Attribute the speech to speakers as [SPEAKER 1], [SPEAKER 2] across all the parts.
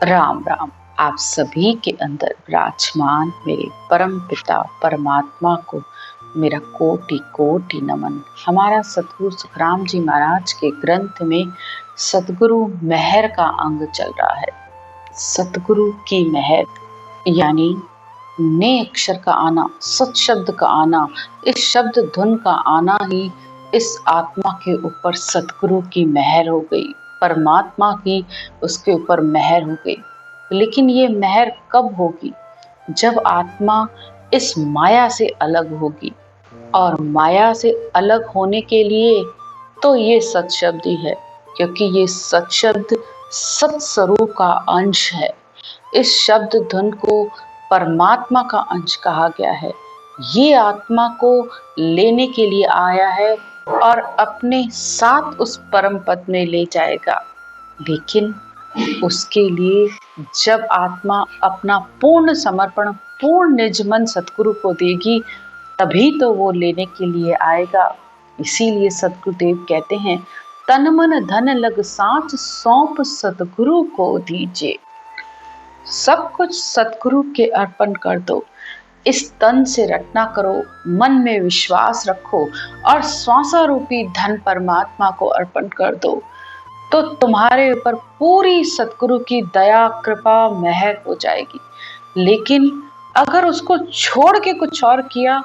[SPEAKER 1] राम राम। आप सभी के अंदर विराजमान मेरे परम पिता परमात्मा को मेरा कोटि कोटि नमन। हमारा सतगुरु सुखराम जी महाराज के ग्रंथ में सतगुरु मेहर का अंग चल रहा है। सतगुरु की मेहर यानी ने अक्षर का आना, सत शब्द का आना, इस शब्द धुन का आना ही इस आत्मा के ऊपर सतगुरु की मेहर हो गई, परमात्मा की उसके ऊपर मेहर हो गई। लेकिन ये मेहर कब होगी? जब आत्मा इस माया से अलग होगी। और माया से अलग होने के लिए तो ये सत शब्द ही है, क्योंकि ये सत शब्द सत स्वरूप का अंश है। इस शब्द धुन को परमात्मा का अंश कहा गया है। ये आत्मा को लेने के लिए आया है और अपने साथ उस परम पद में ले जाएगा। लेकिन उसके लिए जब आत्मा अपना पूर्ण समर्पण, पूर्ण निज मन सतगुरु को देगी, तभी तो वो लेने के लिए आएगा। इसीलिए सतगुरुदेव कहते हैं, तन मन धन लग साँच सौंप सतगुरु को दीजिए। सब कुछ सतगुरु के अर्पण कर दो। इस तन से रटना करो, मन में विश्वास रखो और श्वासारूपी धन परमात्मा को अर्पण कर दो, तो तुम्हारे ऊपर पूरी सतगुरु की दया कृपा मेहर हो जाएगी। लेकिन अगर उसको छोड़ के कुछ और किया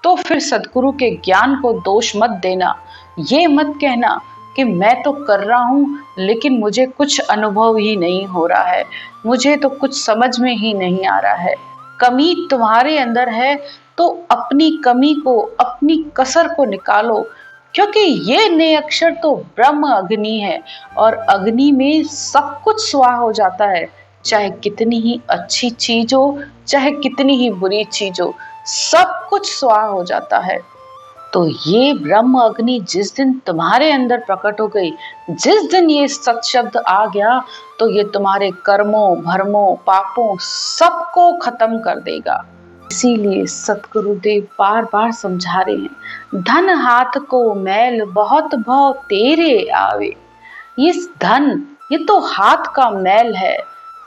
[SPEAKER 1] तो फिर सतगुरु के ज्ञान को दोष मत देना। ये मत कहना कि मैं तो कर रहा हूँ लेकिन मुझे कुछ अनुभव ही नहीं हो रहा है, मुझे तो कुछ समझ में ही नहीं आ रहा है। कमी तुम्हारे अंदर है तो अपनी कमी को, अपनी कसर को निकालो, क्योंकि ये ने अक्षर तो ब्रह्म अग्नि है और अग्नि में सब कुछ स्वाहा हो जाता है। चाहे कितनी ही अच्छी चीज हो, चाहे कितनी ही बुरी चीज हो, सब कुछ स्वाहा हो जाता है। तो ये ब्रह्म अग्नि जिस दिन तुम्हारे अंदर प्रकट हो गई, जिस दिन ये सत शब्द आ गया, तो ये तुम्हारे कर्मों भरमों पापों सबको खत्म कर देगा। इसीलिए सतगुरुदेव बार बार समझा रहे हैं, धन हाथ को मैल बहुत भव तेरे आवे। ये धन, ये तो हाथ का मैल है,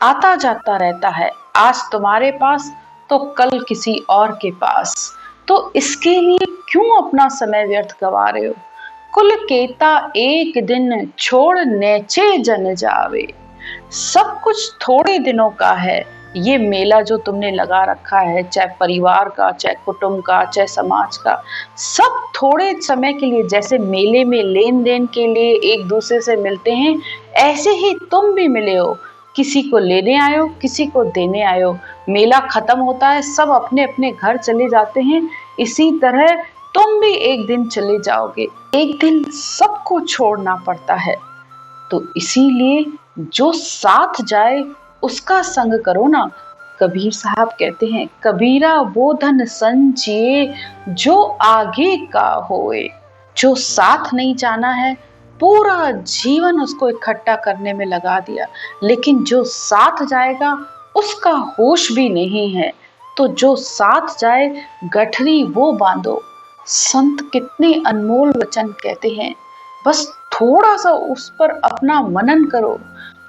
[SPEAKER 1] आता जाता रहता है। आज तुम्हारे पास तो कल किसी और के पास। तो इसके लिए क्यों अपना समय व्यर्थ गवा रहे हो? कुल केता एक दिन छोड़ नेचे जन जावे। सब कुछ थोड़े दिनों का है। ये मेला जो तुमने लगा रखा है, चाहे परिवार का, चाहे कुटुंब का, चाहे समाज का, सब थोड़े समय के लिए। जैसे मेले में लेन देन के लिए एक दूसरे से मिलते हैं, ऐसे ही तुम भी मिले हो। किसी को लेने आयो, किसी को देने आयो। मेला खत्म होता है, सब अपने अपने घर चले जाते हैं। इसी तरह तुम भी एक दिन चले जाओगे, एक दिन सबको छोड़ना पड़ता है। तो इसीलिए जो साथ जाए उसका संग करो ना। कबीर साहब कहते हैं, कबीरा वो धन संचिए जो आगे का होए। जो साथ नहीं जाना है, पूरा जीवन उसको इकट्ठा करने में लगा दिया, लेकिन जो साथ जाएगा उसका होश भी नहीं है। तो जो साथ जाए, गठरी वो बांधो। संत कितने अनमोल वचन कहते हैं। बस थोड़ा सा उस पर अपना मनन करो।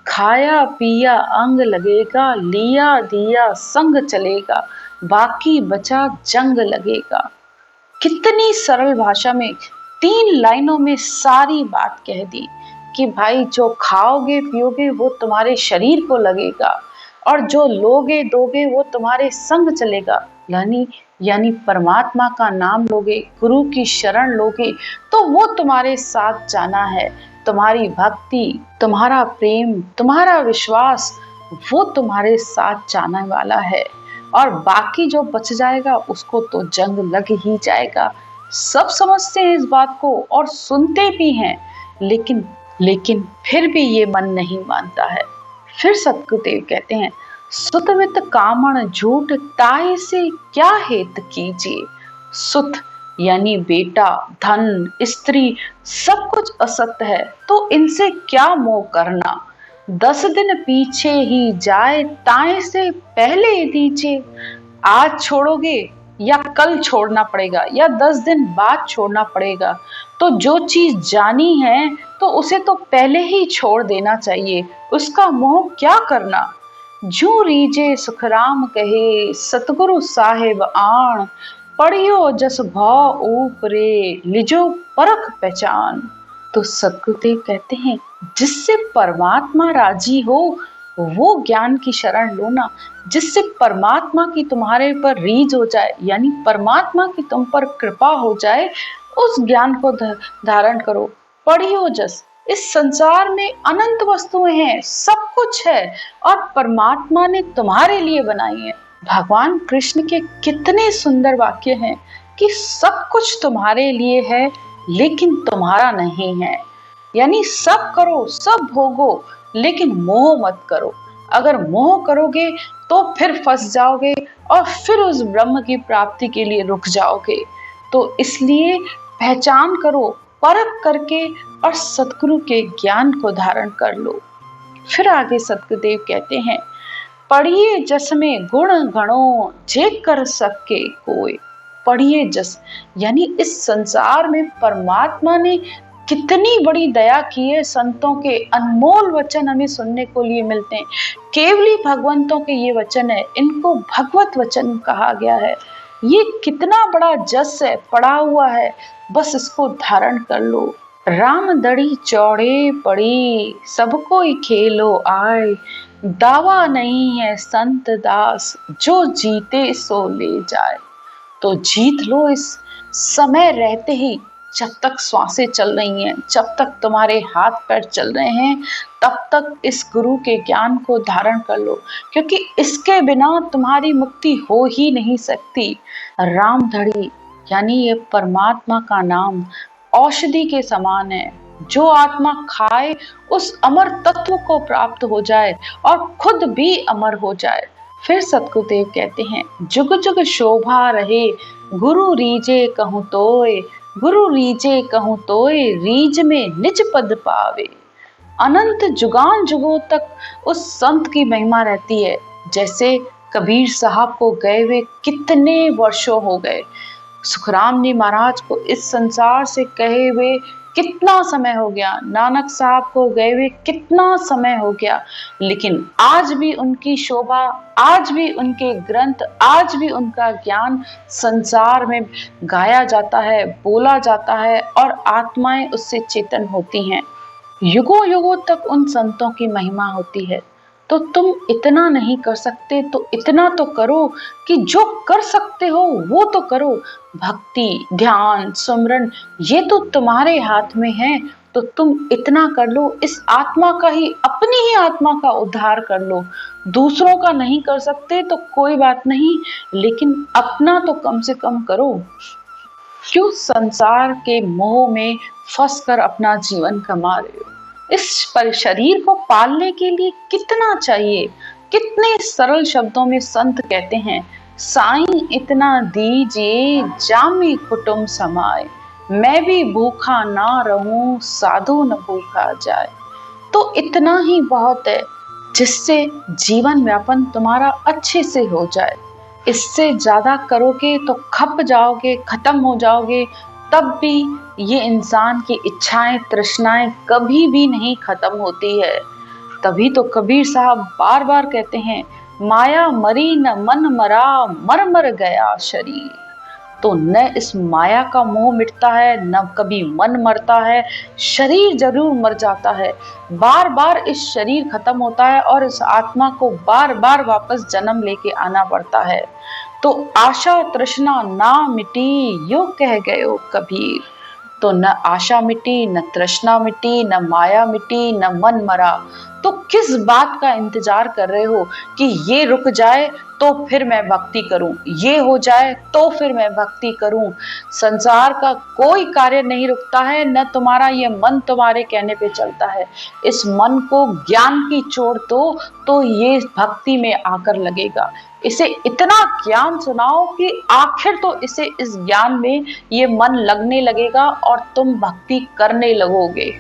[SPEAKER 1] खाया पिया अंग लगेगा, लिया दिया संग चलेगा, बाकी बचा जंग लगेगा। कितनी सरल भाषा में 3 लाइनों में सारी बात कह दी कि भाई जो खाओगे पियोगे वो तुम्हारे शरीर को लगेगा, और जो लोगे दोगे वो तुम्हारे संग चलेगा। यानी परमात्मा का नाम लोगे, गुरु की शरण लोगे, तो वो तुम्हारे साथ जाना है। तुम्हारी भक्ति, तुम्हारा प्रेम, तुम्हारा विश्वास, वो तुम्हारे साथ जाने वाला है। और बाकी जो बच जाएगा उसको तो जंग लग ही जाएगा। सब समझते हैं इस बात को और सुनते भी हैं, लेकिन फिर भी ये मन नहीं मानता है। फिर सतगुरुदेव कहते हैं, सुतवित कामण झूठ ताए से क्या हेत कीजिए। सुत यानी बेटा, धन, स्त्री, सब कुछ असत्य है, तो इनसे क्या मोह करना। 10 दिन पीछे ही जाए ताए से पहले दीजिए। आज छोड़ोगे या कल छोड़ना पड़ेगा या 10 दिन बाद छोड़ना पड़ेगा। तो जो चीज जानी है तो उसे तो पहले ही छोड़ देना चाहिए, उसका मोह क्या करना। जू रीजे सुखराम कहे सतगुरु साहेब आण, पढ़ियो जस भाव ऊपरे लिजो परख पहचान। तो सतगुरुदेव कहते हैं जिससे परमात्मा राजी हो वो ज्ञान की शरण लो ना। जिससे परमात्मा की तुम्हारे पर रीझ हो जाए, यानी परमात्मा की तुम पर कृपा हो जाए, उस ज्ञान को धारण करो। पढ़ियो जस, इस संसार में अनंत वस्तुएं हैं, सब कुछ है और परमात्मा ने तुम्हारे लिए बनाई है। भगवान कृष्ण के कितने सुंदर वाक्य हैं कि सब कुछ तुम्हारे लिए है लेकिन तुम्हारा नहीं है। यानी सब करो, सब भोगो, लेकिन मोह मत करो। अगर मोह करोगे तो फिर फंस जाओगे और फिर उस ब्रह्म की प्राप्ति के लिए रुक जाओगे। तो इसलिए पहचान करो, परख करके, और सतगुरु के ज्ञान को धारण कर लो। फिर आगे सतगुरुदेव कहते हैं पढ़िए जस में गुण गणों जे कर सके कोई। पढ़िए जस, यानी इस संसार में परमात्मा ने कितनी बड़ी दया की है। संतों के अनमोल वचन हमें सुनने को लिए मिलते हैं। केवली भगवंतों के ये वचन है, इनको भगवत वचन कहा गया है। ये कितना बड़ा जस है, पड़ा हुआ है, बस इसको धारण कर लो। राम दड़ी चौड़े पड़ी सब कोई खेलो आए, दावा नहीं है संत दास जो जीते सो ले जाए। तो जीत लो इस समय रहते ही, जब तक श्वासें चल रही हैं, जब तक तुम्हारे हाथ पैर चल रहे हैं, तब तक इस गुरु के ज्ञान को धारण कर लो, क्योंकि इसके बिना तुम्हारी मुक्ति हो ही नहीं सकती। रामधड़ी यानी ये परमात्मा का नाम औषधि के समान है। जो आत्मा खाए उस अमर तत्व को प्राप्त हो जाए और खुद भी अमर हो जाए। फिर सतगुरुदेव कहते हैं जुग जुग शोभा रहे गुरु रीजे कहूँ तोय, गुरु रीजे कहूँ तोय रीज में निज पद पावे। अनंत जुगान जुगों तक उस संत की महिमा रहती है। जैसे कबीर साहब को गए हुए कितने वर्षों हो गए, सुखराम जी महाराज को इस संसार से कहे हुए कितना समय हो गया, नानक साहब को गए हुए कितना समय हो गया, लेकिन आज भी उनकी शोभा, आज भी उनके ग्रंथ, आज भी उनका ज्ञान संसार में गाया जाता है, बोला जाता है और आत्माएं उससे चेतन होती हैं। युगों युगों तक उन संतों की महिमा होती है। तो तुम इतना नहीं कर सकते तो इतना तो करो कि जो कर सकते हो वो तो करो। भक्ति, ध्यान, सुमरन ये तो तुम्हारे हाथ में है, तो तुम इतना कर लो। इस आत्मा का ही, अपनी ही आत्मा का उद्धार कर लो। दूसरों का नहीं कर सकते तो कोई बात नहीं, लेकिन अपना तो कम से कम करो। क्यों संसार के मोह में फंसकर अपना जीवन कमा रहे हो? इस पर शरीर को पालने के लिए कितना चाहिए? कितने सरल शब्दों में संत कहते हैं साईं इतना दीजिए जामी कुटुंब समाए, मैं भी भूखा ना रहूं साधु न भूखा जाए। तो इतना ही बहुत है जिससे जीवन व्यापन तुम्हारा अच्छे से हो जाए। इससे ज्यादा करोगे तो खप जाओगे, खत्म हो जाओगे। तब भी ये इंसान की इच्छाएं, तृष्णाएं कभी भी नहीं खत्म होती है। तभी तो कबीर साहब बार बार कहते हैं माया मरी न मन मरा, मर मर गया शरीर। तो न इस माया का मोह मिटता है, न कभी मन मरता है, शरीर जरूर मर जाता है। बार बार इस शरीर खत्म होता है और इस आत्मा को बार बार वापस जन्म लेके आना पड़ता है। तो आशा तृष्णा ना मिटी यो कह गयो कबीर। तो न आशा मिटी, न तृष्णा मिटी, न माया मिटी, न मन मरा। तो किस बात का इंतजार कर रहे हो कि ये रुक जाए तो फिर मैं भक्ति करूं, ये हो जाए तो फिर मैं भक्ति करूं? संसार का कोई कार्य नहीं रुकता है, न तुम्हारा ये मन तुम्हारे कहने पे चलता है। इस मन को ज्ञान की चोट दो तो ये भक्ति में आकर लगेगा। इसे इतना ज्ञान सुनाओ कि आखिर तो इसे, इस ज्ञान में ये मन लगने लगेगा और तुम भक्ति करने लगोगे।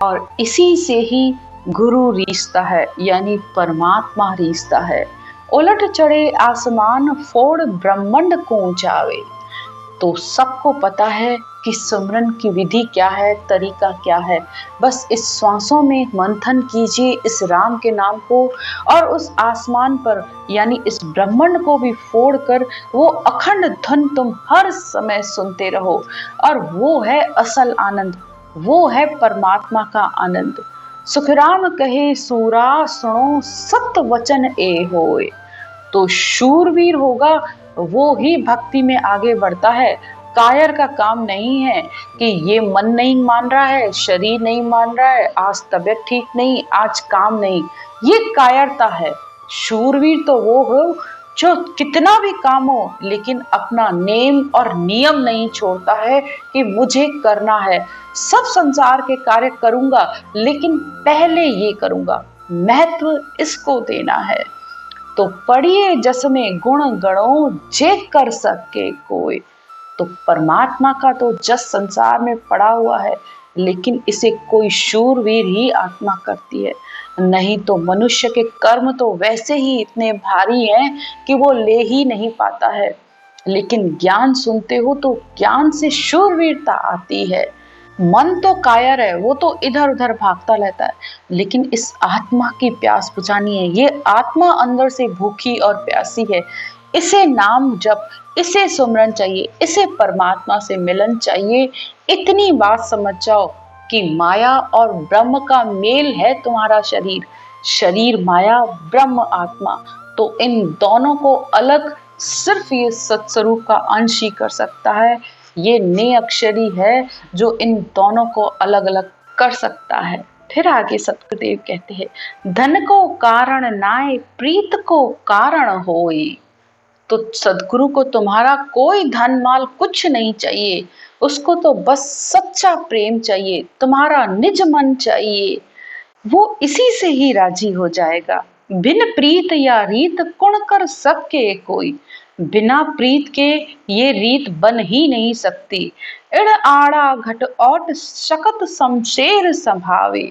[SPEAKER 1] और इसी से ही गुरु रीसता है, यानी परमात्मा रीसता है। उलट चढ़े आसमान फोड़ ब्रह्मंड को जावे। तो सबको पता है कि सुमरन की विधि क्या है, तरीका क्या है। बस इस श्वासों में मंथन कीजिए इस राम के नाम को, और उस आसमान पर यानी इस ब्रह्मांड को भी फोड़कर वो अखंड धुन तुम हर समय सुनते रहो। और वो है असल आनंद, वो है परमात्मा का आनंद। सुखराम कहे सूरा सुनो सत वचन ए होए। तो शूरवीर होगा वो ही भक्ति में आगे बढ़ता है। कायर का काम नहीं है कि ये मन नहीं मान रहा है, शरीर नहीं मान रहा है, आज तबीयत ठीक नहीं, आज काम नहीं, ये कायरता है। शूरवीर तो वो हो जो कितना भी काम हो लेकिन अपना नेम और नियम नहीं छोड़ता है कि मुझे करना है, सब संसार के कार्य करूंगा लेकिन पहले ये करूंगा, महत्व इसको देना है। तो पढ़िए जस में गुण गणों जे कर सके कोई। तो परमात्मा का तो जस संसार में पड़ा हुआ है, लेकिन इसे कोई शूरवीर ही आत्मा करती है। नहीं तो मनुष्य के कर्म तो वैसे ही इतने भारी हैं कि वो ले ही नहीं पाता है। लेकिन ज्ञान सुनते हो तो ज्ञान से शूरवीरता आती है। मन तो कायर है, वो तो इधर उधर भागता रहता है, लेकिन इस आत्मा की प्यास बुझानी है। ये आत्मा अंदर से भूखी और प्यासी है, इसे नाम जप, इसे सुमरन चाहिए, इसे परमात्मा से मिलन चाहिए। इतनी बात समझ जाओ कि माया और ब्रह्म का मेल है तुम्हारा शरीर, शरीर माया, ब्रह्म आत्मा। तो इन दोनों को अलग सिर्फ ये सत्स्वरूप का अंश ही कर सकता है। ये ने अक्षरी है जो इन दोनों को अलग अलग कर सकता है। फिर आगे सतगुरुदेव कहते हैं, धन को कारण नाय प्रीत को कारण होई। तो सदगुरु को तुम्हारा कोई धन माल कुछ नहीं चाहिए, उसको तो बस सच्चा प्रेम चाहिए, तुम्हारा निज मन चाहिए, वो इसी से ही राजी हो जाएगा। बिन प्रीत या रीत कुण कर सके कोई। बिना प्रीत के ये रीत बन ही नहीं सकती। इड़ आड़ा घट ओट शकत शमशेर संभावे।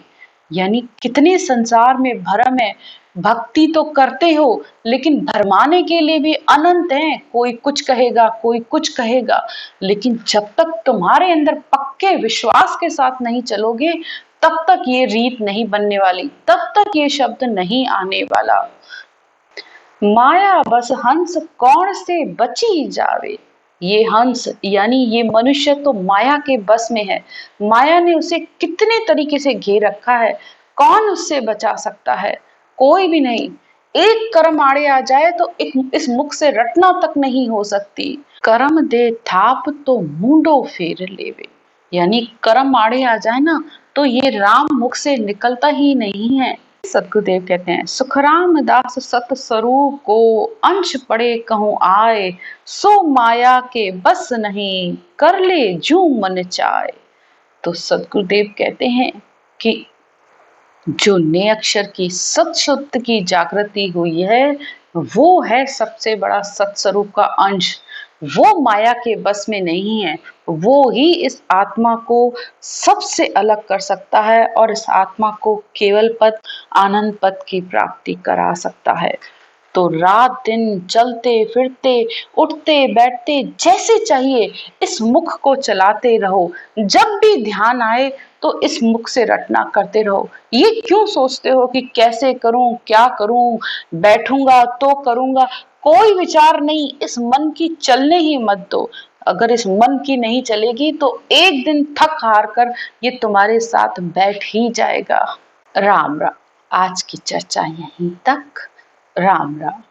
[SPEAKER 1] यानी कितने संसार में भरम है, भक्ति तो करते हो लेकिन भरमाने के लिए भी अनंत हैं, कोई कुछ कहेगा कोई कुछ कहेगा, लेकिन जब तक तुम्हारे अंदर पक्के विश्वास के साथ नहीं चलोगे तब तक ये रीत नहीं बनने वाली, तब तक ये शब्द नहीं आने वाला। माया बस हंस कौन से बची जावे। ये हंस यानी ये मनुष्य तो माया के बस में है। माया ने उसे कितने तरीके से घेर रखा है, कौन उससे बचा सकता है? कोई भी नहीं। एक कर्म आड़े आ जाए तो इस मुख से रटना तक नहीं हो सकती। कर्म दे थाप तो मुंडो फेर लेवे। यानी कर्म आड़े आ जाए ना तो ये राम मुख से निकलता ही नहीं है। सतगुरुदेव कहते हैं, सुखराम दास सत स्वरूप को अंश पड़े कहूँ आए, सो माया के बस नहीं कर ले जू मन चाहे। तो सतगुरुदेव कहते हैं कि जो ने अक्षर की सत शुद्ध की जागृति हुई है वो है सबसे बड़ा सत्स्वरूप का अंश। वो माया के बस में नहीं है, वो ही इस आत्मा को सबसे अलग कर सकता है और इस आत्मा को केवल पद, आनंद पद की प्राप्ति करा सकता है। तो रात दिन चलते फिरते उठते बैठते जैसे चाहिए इस मुख को चलाते रहो। जब भी ध्यान आए तो इस मुख से रटना करते रहो। ये क्यों सोचते हो कि कैसे करूं, क्या करूं, बैठूंगा तो करूंगा, कोई विचार नहीं, इस मन की चलने ही मत दो। अगर इस मन की नहीं चलेगी तो एक दिन थक हार कर ये तुम्हारे साथ बैठ ही जाएगा। राम राम। आज की चर्चा यहीं तक। राम राम।